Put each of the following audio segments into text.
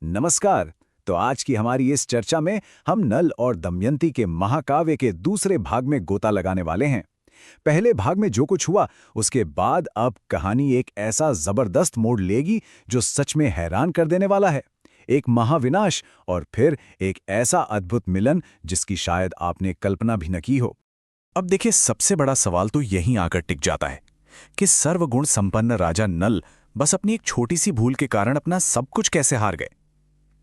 नमस्कार। तो आज की हमारी इस चर्चा में हम नल और दमयंती के महाकाव्य के दूसरे भाग में गोता लगाने वाले हैं। पहले भाग में जो कुछ हुआ उसके बाद अब कहानी एक ऐसा जबरदस्त मोड़ लेगी जो सच में हैरान कर देने वाला है। एक महाविनाश और फिर एक ऐसा अद्भुत मिलन जिसकी शायद आपने कल्पना भी न की हो। अब देखिए, सबसे बड़ा सवाल तो यहीं आकर टिक जाता है कि सर्वगुण संपन्न राजा नल बस अपनी एक छोटी सी भूल के कारण अपना सब कुछ कैसे हार गए।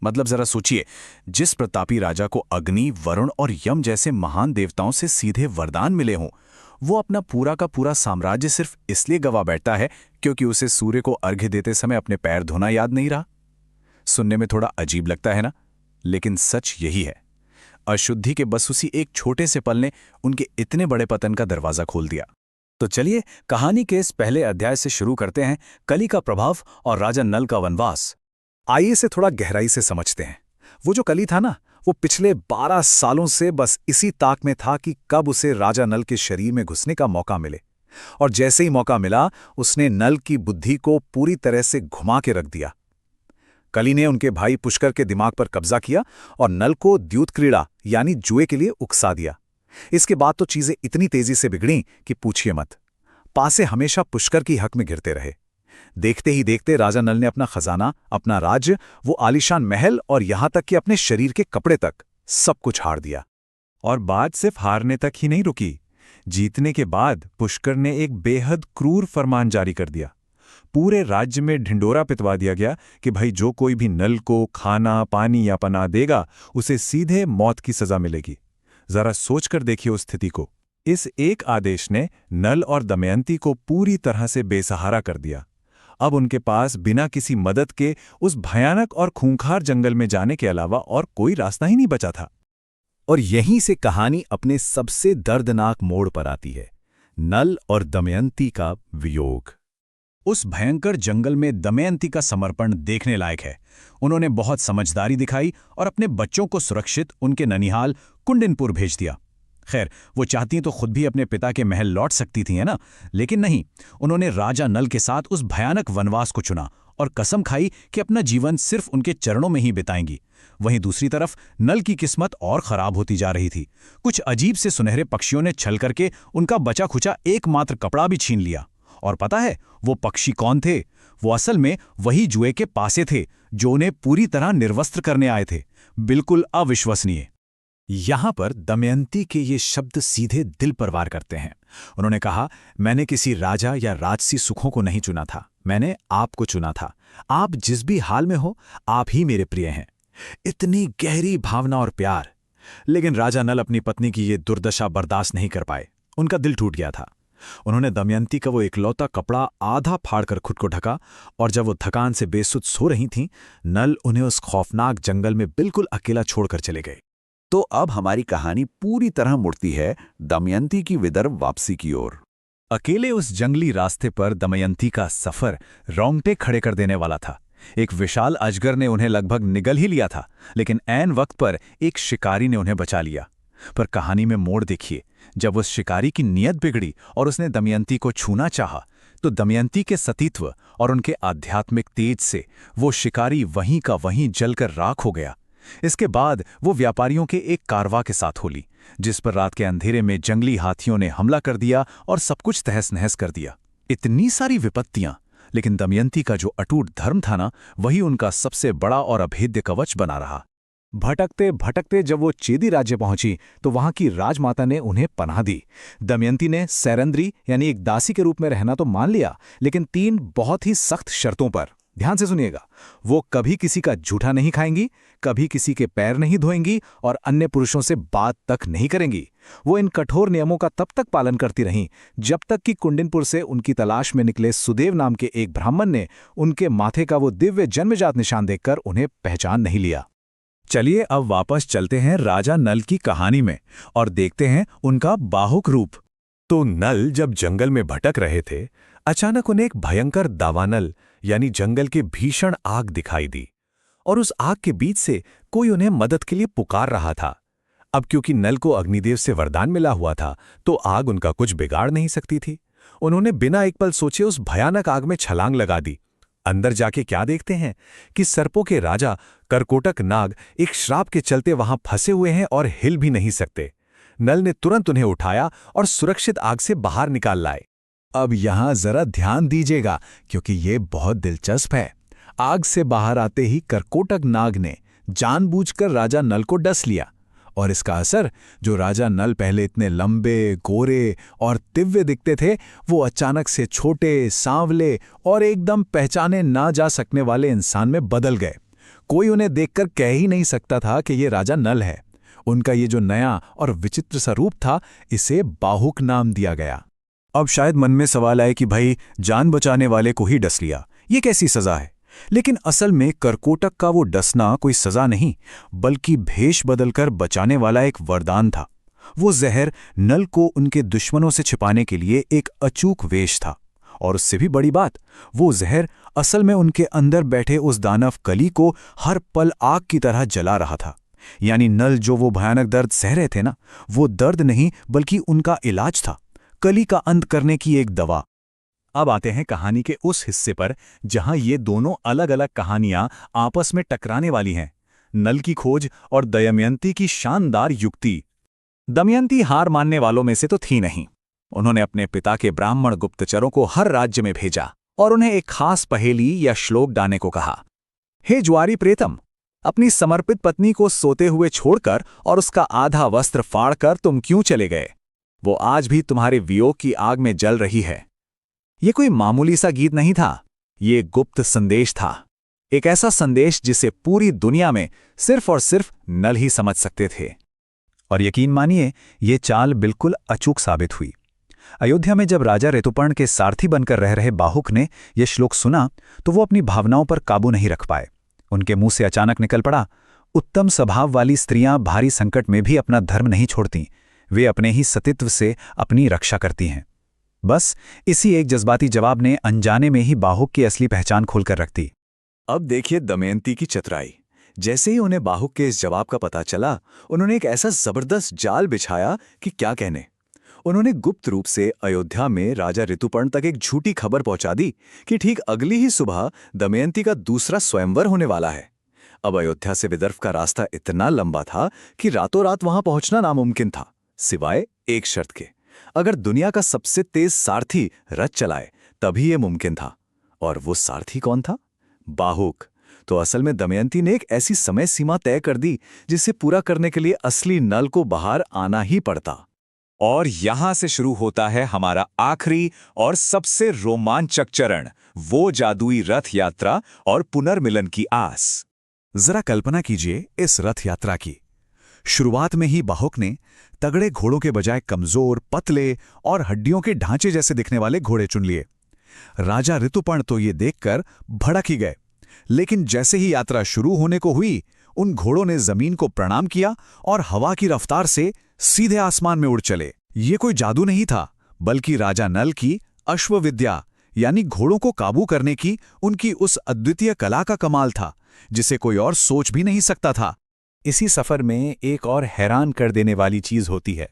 मतलब जरा सोचिए, जिस प्रतापी राजा को अग्नि, वरुण और यम जैसे महान देवताओं से सीधे वरदान मिले हों, वो अपना पूरा का पूरा साम्राज्य सिर्फ इसलिए गवा बैठता है क्योंकि उसे सूर्य को अर्घ्य देते समय अपने पैर धोना याद नहीं रहा। सुनने में थोड़ा अजीब लगता है ना, लेकिन सच यही है। अशुद्धि के बस उसी एक छोटे से पल ने उनके इतने बड़े पतन का दरवाजा खोल दिया। तो चलिए कहानी के इस पहले अध्याय से शुरू करते हैं, कली का प्रभाव और राजा नल का वनवास। आइए इसे थोड़ा गहराई से समझते हैं। वो जो कली था ना, वो पिछले 12 सालों से बस इसी ताक में था कि कब उसे राजा नल के शरीर में घुसने का मौका मिले। और जैसे ही मौका मिला, उसने नल की बुद्धि को पूरी तरह से घुमा के रख दिया। कली ने उनके भाई पुष्कर के दिमाग पर कब्जा किया और नल को द्यूत क्रीड़ा यानी जुए के लिए उकसा दिया। इसके बाद तो चीजें इतनी तेजी से बिगड़ी कि पूछिए मत। पासे हमेशा पुष्कर की हक में घिरते रहे। देखते ही देखते राजा नल ने अपना खजाना, अपना राज्य, वो आलीशान महल और यहां तक कि अपने शरीर के कपड़े तक सब कुछ हार दिया। और बात सिर्फ हारने तक ही नहीं रुकी। जीतने के बाद पुष्कर ने एक बेहद क्रूर फरमान जारी कर दिया। पूरे राज्य में ढिंडोरा पिटवा दिया गया कि भाई जो कोई भी नल को खाना, पानी या पनाह देगा, उसे सीधे मौत की सजा मिलेगी। जरा सोचकर देखिए उस स्थिति को। इस एक आदेश ने नल और दमयंती को पूरी तरह से बेसहारा कर दिया। अब उनके पास बिना किसी मदद के उस भयानक और खूंखार जंगल में जाने के अलावा और कोई रास्ता ही नहीं बचा था। और यहीं से कहानी अपने सबसे दर्दनाक मोड़ पर आती है, नल और दमयंती का वियोग। उस भयंकर जंगल में दमयंती का समर्पण देखने लायक है। उन्होंने बहुत समझदारी दिखाई और अपने बच्चों को सुरक्षित उनके ननिहाल कुंडिनपुर भेज दिया। खैर, वो चाहती तो खुद भी अपने पिता के महल लौट सकती थी, है ना? लेकिन नहीं, उन्होंने राजा नल के साथ उस भयानक वनवास को चुना और कसम खाई कि अपना जीवन सिर्फ उनके चरणों में ही बिताएंगी। वहीं दूसरी तरफ नल की किस्मत और खराब होती जा रही थी। कुछ अजीब से सुनहरे पक्षियों ने छल करके उनका बचा खुचा एकमात्र कपड़ा भी छीन लिया। और पता है वो पक्षी कौन थे? वो असल में वही जुए के पासे थे जो उन्हें पूरी तरह निर्वस्त्र करने आए थे। बिल्कुल अविश्वसनीय। यहां पर दमयंती के ये शब्द सीधे दिल पर वार करते हैं। उन्होंने कहा, मैंने किसी राजा या राजसी सुखों को नहीं चुना था, मैंने आपको चुना था। आप जिस भी हाल में हो, आप ही मेरे प्रिय हैं। इतनी गहरी भावना और प्यार। लेकिन राजा नल अपनी पत्नी की ये दुर्दशा बर्दाश्त नहीं कर पाए। उनका दिल टूट गया था। उन्होंने दमयंती का वो इकलौता कपड़ा आधा फाड़कर खुद को ढका और जब वो थकान से बेसुध सो रही थीं, नल उन्हें उस खौफनाक जंगल में बिल्कुल अकेला छोड़कर चले गए। तो अब हमारी कहानी पूरी तरह मुड़ती है दमयंती की विदर्भ वापसी की ओर। अकेले उस जंगली रास्ते पर दमयंती का सफर रोंगटे खड़े कर देने वाला था। एक विशाल अजगर ने उन्हें लगभग निगल ही लिया था, लेकिन ऐन वक्त पर एक शिकारी ने उन्हें बचा लिया। पर कहानी में मोड़ देखिए, जब उस शिकारी की नीयत बिगड़ी और उसने दमयंती को छूना चाहा, तो दमयंती के सतीत्व और उनके आध्यात्मिक तेज से वो शिकारी वहीं का वहीं जलकर राख हो गया। इसके बाद वो व्यापारियों के एक कारवां के साथ हो ली, जिस पर रात के अंधेरे में जंगली हाथियों ने हमला कर दिया और सब कुछ तहस नहस कर दिया। इतनी सारी विपत्तियां, लेकिन दमयंती का जो अटूट धर्म था ना, वही उनका सबसे बड़ा और अभेद्य कवच बना रहा। भटकते भटकते जब वो चेदी राज्य पहुंची तो वहां की राजमाता ने उन्हें पनाह दी। दमयंती ने सैरंद्री यानी एक दासी के रूप में रहना तो मान लिया, लेकिन 3 बहुत ही सख्त शर्तों पर। ध्यान से सुनिएगा। वो कभी किसी का जूठा नहीं खाएंगी, कभी किसी के पैर नहीं धोएंगी और अन्य पुरुषों से बात तक नहीं करेंगी। वो इन कठोर नियमों का तब तक पालन करती रहीं जब तक कि कुंडिनपुर से उनकी तलाश में निकले सुदेव नाम के एक ब्राह्मण ने उनके माथे का वो दिव्य जन्मजात निशान देखकर उन्हें पहचान नहीं लिया। चलिए अब वापस चलते हैं राजा नल की कहानी में और देखते हैं उनका बाहुक रूप। तो नल जब जंगल में भटक रहे थे, अचानक उन्हें एक भयंकर दावानल यानी जंगल की भीषण आग दिखाई दी और उस आग के बीच से कोई उन्हें मदद के लिए पुकार रहा था। अब क्योंकि नल को अग्निदेव से वरदान मिला हुआ था, तो आग उनका कुछ बिगाड़ नहीं सकती थी। उन्होंने बिना एक पल सोचे उस भयानक आग में छलांग लगा दी अंदर जाके क्या देखते हैं कि सर्पों के राजा करकोटक नाग एक श्राप के चलते वहां फंसे हुए हैं और हिल भी नहीं सकते। नल ने तुरंत उन्हें उठाया और सुरक्षित आग से बाहर निकाल लाए। अब यहां जरा ध्यान दीजिएगा क्योंकि ये बहुत दिलचस्प है। आग से बाहर आते ही करकोटक नाग ने जानबूझकर राजा नल को डस लिया और इसका असर, जो राजा नल पहले इतने लंबे, गोरे और दिव्य दिखते थे, वो अचानक से छोटे, सांवले और एकदम पहचाने ना जा सकने वाले इंसान में बदल गए। कोई उन्हें देखकर कह ही नहीं सकता था कि ये राजा नल है। उनका ये जो नया और विचित्र सा रूप था, इसे बाहुक नाम दिया गया। अब शायद मन में सवाल आए कि भाई, जान बचाने वाले को ही डस लिया, ये कैसी सजा है? लेकिन असल में करकोटक का वो डसना कोई सजा नहीं, बल्कि भेष बदलकर बचाने वाला एक वरदान था। वो जहर नल को उनके दुश्मनों से छिपाने के लिए एक अचूक वेश था। और उससे भी बड़ी बात, वो जहर असल में उनके अंदर बैठे उस दानव कली को हर पल आग की तरह जला रहा था। यानी नल जो वो भयानक दर्द सह रहे थे ना, वो दर्द नहीं बल्कि उनका इलाज था, कली का अंत करने की एक दवा। अब आते हैं कहानी के उस हिस्से पर जहां ये दोनों अलग अलग कहानियां आपस में टकराने वाली हैं। नल की खोज और दमयंती की शानदार युक्ति। दमयंती हार मानने वालों में से तो थी नहीं। उन्होंने अपने पिता के ब्राह्मण गुप्तचरों को हर राज्य में भेजा और उन्हें एक खास पहेली या श्लोक डालने को कहा। हे ज्वारी प्रेतम, अपनी समर्पित पत्नी को सोते हुए छोड़कर और उसका आधा वस्त्र फाड़कर तुम क्यों चले गए? वो आज भी तुम्हारे वियोग की आग में जल रही है। ये कोई मामूली सा गीत नहीं था, ये गुप्त संदेश था। एक ऐसा संदेश जिसे पूरी दुनिया में सिर्फ और सिर्फ नल ही समझ सकते थे। और यकीन मानिए, ये चाल बिल्कुल अचूक साबित हुई। अयोध्या में जब राजा ऋतुपर्ण के सारथी बनकर रह रहे बाहुक ने यह श्लोक सुना तो वो अपनी भावनाओं पर काबू नहीं रख पाए। उनके मुंह से अचानक निकल पड़ा, उत्तम स्वभाव वाली स्त्रियां भारी संकट में भी अपना धर्म नहीं छोड़ती, वे अपने ही सतीत्व से अपनी रक्षा करती हैं। बस इसी एक जज्बाती जवाब ने अनजाने में ही बाहुक की असली पहचान खोलकर रख दी। अब देखिए दमयंती की चतुराई। जैसे ही उन्हें बाहुक के इस जवाब का पता चला, उन्होंने एक ऐसा जबरदस्त जाल बिछाया कि क्या कहने। उन्होंने गुप्त रूप से अयोध्या में राजा ऋतुपर्ण तक एक झूठी खबर पहुंचा दी कि ठीक अगली ही सुबह दमयंती का दूसरा स्वयंवर होने वाला है। अब अयोध्या से विदर्भ का रास्ता इतना लंबा था कि रातों रात वहां पहुंचना नामुमकिन था, सिवाय एक शर्त के। अगर दुनिया का सबसे तेज सारथी रथ चलाए तभी यह मुमकिन था। और वो सारथी कौन था? बाहुक। तो असल में दमयंती ने एक ऐसी समय सीमा तय कर दी जिसे पूरा करने के लिए असली नल को बाहर आना ही पड़ता। और यहां से शुरू होता है हमारा आखिरी और सबसे रोमांचक चरण, वो जादुई रथ यात्रा और पुनर्मिलन की आस। जरा कल्पना कीजिए इस रथ यात्रा की। शुरुआत में ही बाहुक ने तगड़े घोड़ों के बजाय कमजोर, पतले और हड्डियों के ढांचे जैसे दिखने वाले घोड़े चुन लिए। राजा ऋतुपर्ण तो ये देखकर भड़क ही गए। लेकिन जैसे ही यात्रा शुरू होने को हुई, उन घोड़ों ने जमीन को प्रणाम किया और हवा की रफ्तार से सीधे आसमान में उड़ चले। ये कोई जादू नहीं था, बल्कि राजा नल की अश्वविद्या यानी घोड़ों को काबू करने की उनकी उस अद्वितीय कला का कमाल था, जिसे कोई और सोच भी नहीं सकता था। इसी सफर में एक और हैरान कर देने वाली चीज होती है।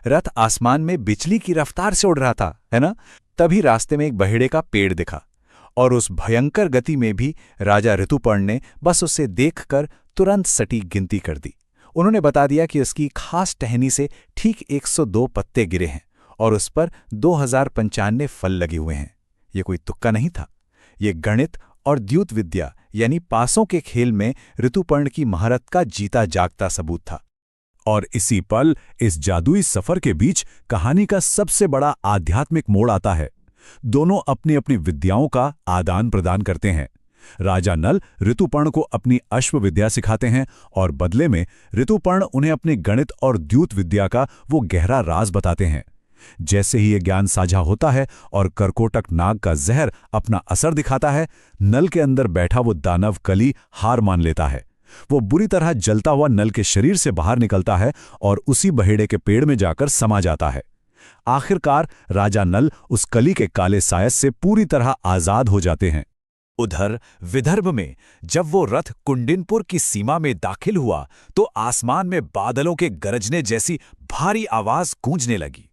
रथ आसमान में बिजली की रफ्तार से उड़ रहा था, है ना? तभी रास्ते में एक बहेड़े का पेड़ दिखा और उस भयंकर गति में भी राजा ऋतुपर्ण ने बस उसे देखकर तुरंत सटीक गिनती कर दी। उन्होंने बता दिया कि उसकी खास टहनी से ठीक 102 पत्ते गिरे हैं और उस पर 2095 फल लगे हुए हैं। ये कोई तुक्का नहीं था, ये गणित और द्यूत विद्या यानी पासों के खेल में ऋतुपर्ण की महारत का जीता जागता सबूत था। और इसी पल, इस जादुई सफर के बीच कहानी का सबसे बड़ा आध्यात्मिक मोड़ आता है। दोनों अपनी अपनी विद्याओं का आदान प्रदान करते हैं। राजा नल ऋतुपर्ण को अपनी अश्व विद्या सिखाते हैं और बदले में ऋतुपर्ण उन्हें अपने गणित और द्यूत विद्या का वो गहरा राज बताते हैं। जैसे ही ये ज्ञान साझा होता है और करकोटक नाग का जहर अपना असर दिखाता है, नल के अंदर बैठा वो दानव कली हार मान लेता है। वो बुरी तरह जलता हुआ नल के शरीर से बाहर निकलता है और उसी बहेड़े के पेड़ में जाकर समा जाता है। आखिरकार राजा नल उस कली के काले सायस से पूरी तरह आजाद हो जाते हैं। उधर विदर्भ में जब वो रथ कुंडिनपुर की सीमा में दाखिल हुआ तो आसमान में बादलों के गरजने जैसी भारी आवाज गूंजने लगी।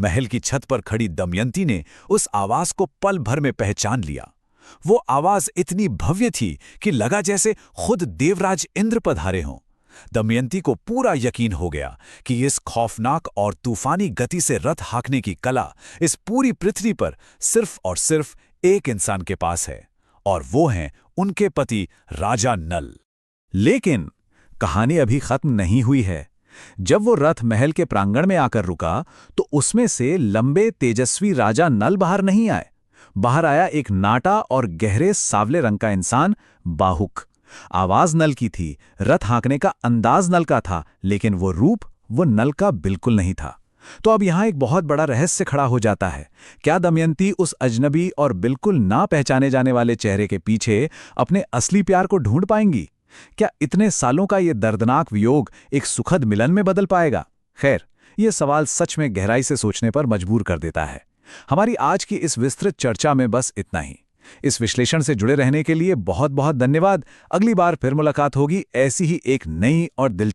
महल की छत पर खड़ी दमयंती ने उस आवाज को पल भर में पहचान लिया। वो आवाज इतनी भव्य थी कि लगा जैसे खुद देवराज इंद्र पधारे हों। दमयंती को पूरा यकीन हो गया कि इस खौफनाक और तूफानी गति से रथ हाँकने की कला इस पूरी पृथ्वी पर सिर्फ और सिर्फ एक इंसान के पास है, और वो हैं उनके पति राजा नल। लेकिन कहानी अभी खत्म नहीं हुई है। जब वो रथ महल के प्रांगण में आकर रुका तो उसमें से लंबे तेजस्वी राजा नल बाहर नहीं आए। बाहर आया एक नाटा और गहरे सावले रंग का इंसान, बाहुक। आवाज नल की थी, रथ हाँकने का अंदाज नल का था, लेकिन वो रूप वो नल का बिल्कुल नहीं था। तो अब यहां एक बहुत बड़ा रहस्य खड़ा हो जाता है। क्या दमयंती उस अजनबी और बिल्कुल ना पहचाने जाने वाले चेहरे के पीछे अपने असली प्यार को ढूंढ पाएंगी? क्या इतने सालों का ये दर्दनाक वियोग एक सुखद मिलन में बदल पाएगा? खैर, ये सवाल सच में गहराई से सोचने पर मजबूर कर देता है। हमारी आज की इस विस्तृत चर्चा में बस इतना ही। इस विश्लेषण से जुड़े रहने के लिए बहुत बहुत धन्यवाद। अगली बार फिर मुलाकात होगी ऐसी ही एक नई और दिलचस्प